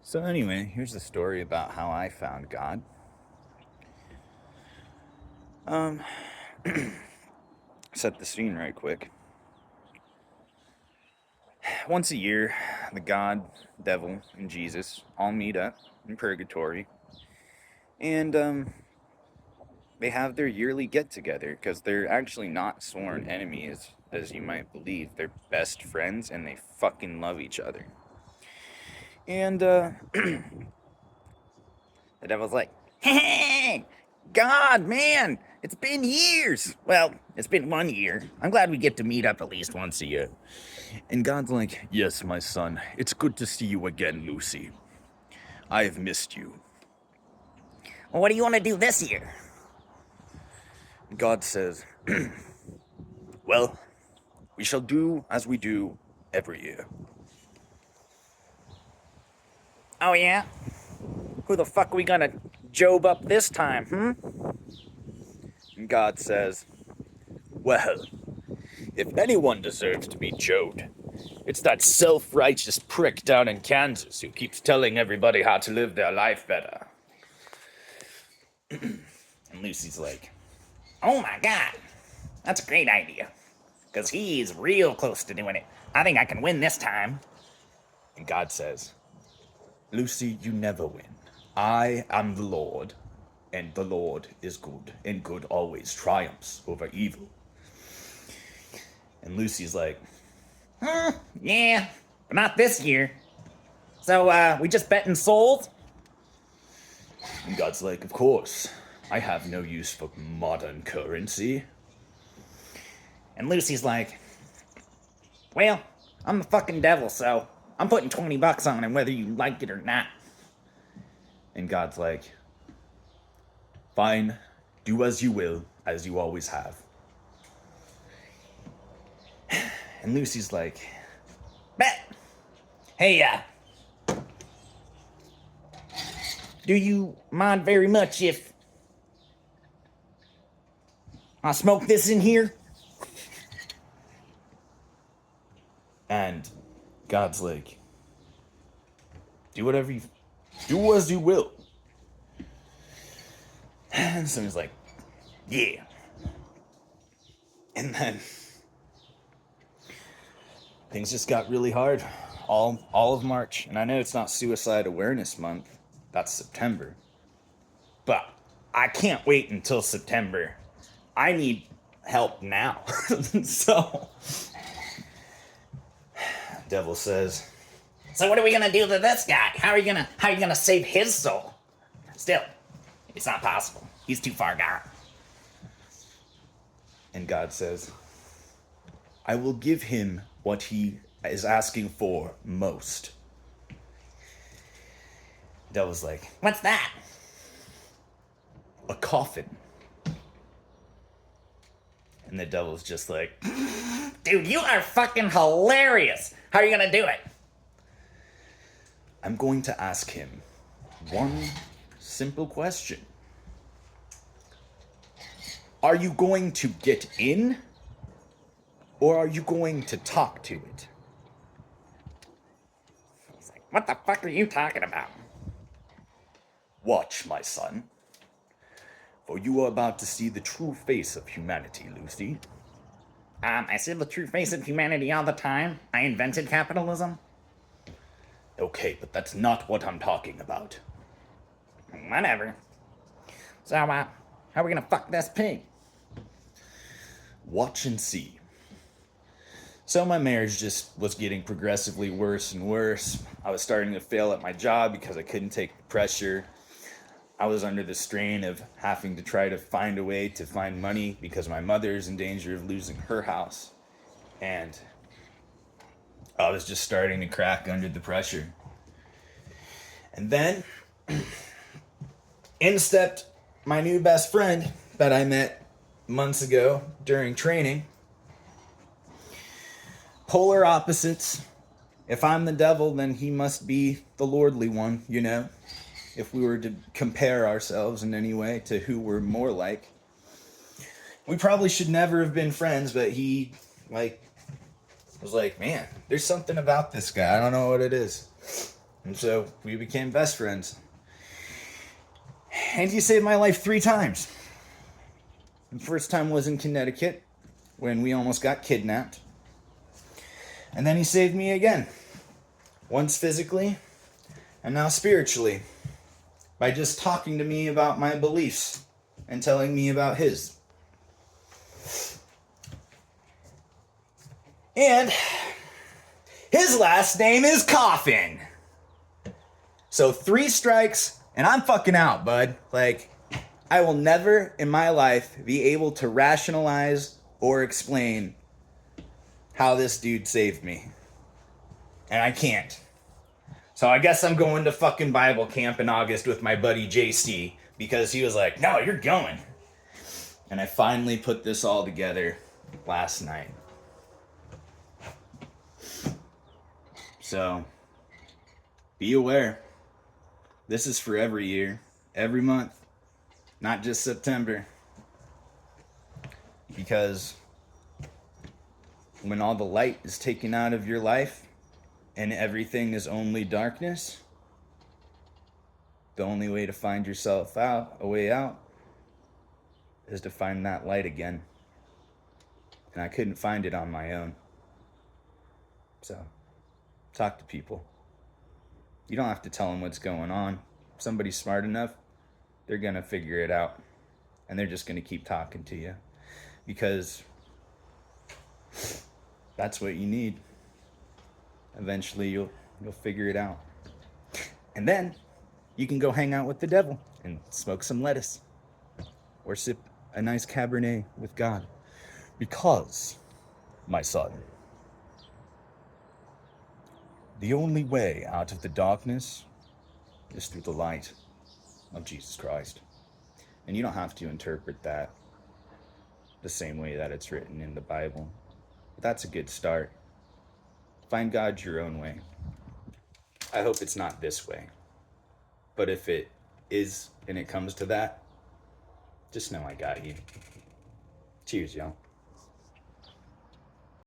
So anyway, here's the story about how I found God. Um, Set the scene right quick. Once a year, the God, devil, and Jesus all meet up in purgatory, and they have their yearly get together because they're actually not sworn enemies, as you might believe. They're best friends and they fucking love each other. And the devil's like, hey, God, man, it's been years. Well, it's been 1 year. I'm glad we get to meet up at least once a year. And God's like, yes, my son, it's good to see you again, Lucy. I have missed you. Well, what do you want to do this year? God says, well, we shall do as we do every year. Oh, yeah? Who the fuck are we gonna job up this time, And God says, well, if anyone deserves to be joked, it's that self-righteous prick down in Kansas who keeps telling everybody how to live their life better. And Lucy's like, Oh my god. That's a great idea. Because he's real close to doing it. I think I can win this time. and God says, Lucy, you never win. I am the Lord, and the Lord is good, and good always triumphs over evil. And Lucy's like, Yeah, but not this year. So, we just betting souls? and God's like, of course, I have no use for modern currency. And Lucy's like, well, I'm the fucking devil, so I'm putting 20 bucks on it whether you like it or not. And God's like, fine, do as you will, as you always have. And Lucy's like, Bet. Hey, do you mind very much if I smoke this in here? and God's like, do as you will. And so he's like, yeah. And then things just got really hard all of March. And I know it's not Suicide Awareness Month, that's September. But I can't wait until September. I need help now. So Devil says, So what are we gonna do to this guy? How are you gonna save his soul? Still, it's not possible. He's too far gone. and God says, I will give him what he is asking for most. Devil's like, What's that? a coffin. And the devil's just like, Dude, you are fucking hilarious. How are you gonna do it? I'm going to ask him one simple question. Are you going to get in? Or are you going to talk to it? He's like, what the fuck are you talking about? Watch, my son. For you are about to see the true face of humanity, Lucy. I see the true face of humanity all the time. I invented capitalism. Okay, but that's not what I'm talking about. Whatever. So, how are we gonna fuck this pig? Watch and see. So my marriage just was getting progressively worse and worse. I was starting to fail at my job because I couldn't take the pressure. I was under the strain of having to try to find a way to find money because my mother is in danger of losing her house. And I was just starting to crack under the pressure. And then in stepped my new best friend that I met months ago during training. Polar opposites. If I'm the devil, then he must be the lordly one, you know? If we were to compare ourselves in any way to who we're more like. We probably should never have been friends, but he, was like, man, there's something about this guy. I don't know what it is. And so we became best friends. And he saved my life 3 times. The first time was in Connecticut when we almost got kidnapped. And then he saved me again. Once physically and now spiritually. By just talking to me about my beliefs and telling me about his. And his last name is Coffin. So 3 strikes and I'm fucking out, bud. Like, I will never in my life be able to rationalize or explain how this dude saved me. And I can't. So I guess I'm going to fucking Bible camp in August with my buddy JC because he was like, no, you're going. And I finally put this all together last night. So, be aware. This is for every year, every month, not just September. Because when all the light is taken out of your life and everything is only darkness, the only way to find yourself out, a way out, is to find that light again. And I couldn't find it on my own. So, talk to people. You don't have to tell them what's going on. If somebody's smart enough, they're gonna figure it out. And they're just gonna keep talking to you. Because that's what you need. Eventually you'll figure it out. And then you can go hang out with the devil and smoke some lettuce. Or sip a nice Cabernet with God. Because, my son, the only way out of the darkness is through the light of Jesus Christ. And you don't have to interpret that the same way that it's written in the Bible. But that's a good start. Find God your own way. I hope it's not this way. But if it is and it comes to that, just know I got you. Cheers, y'all.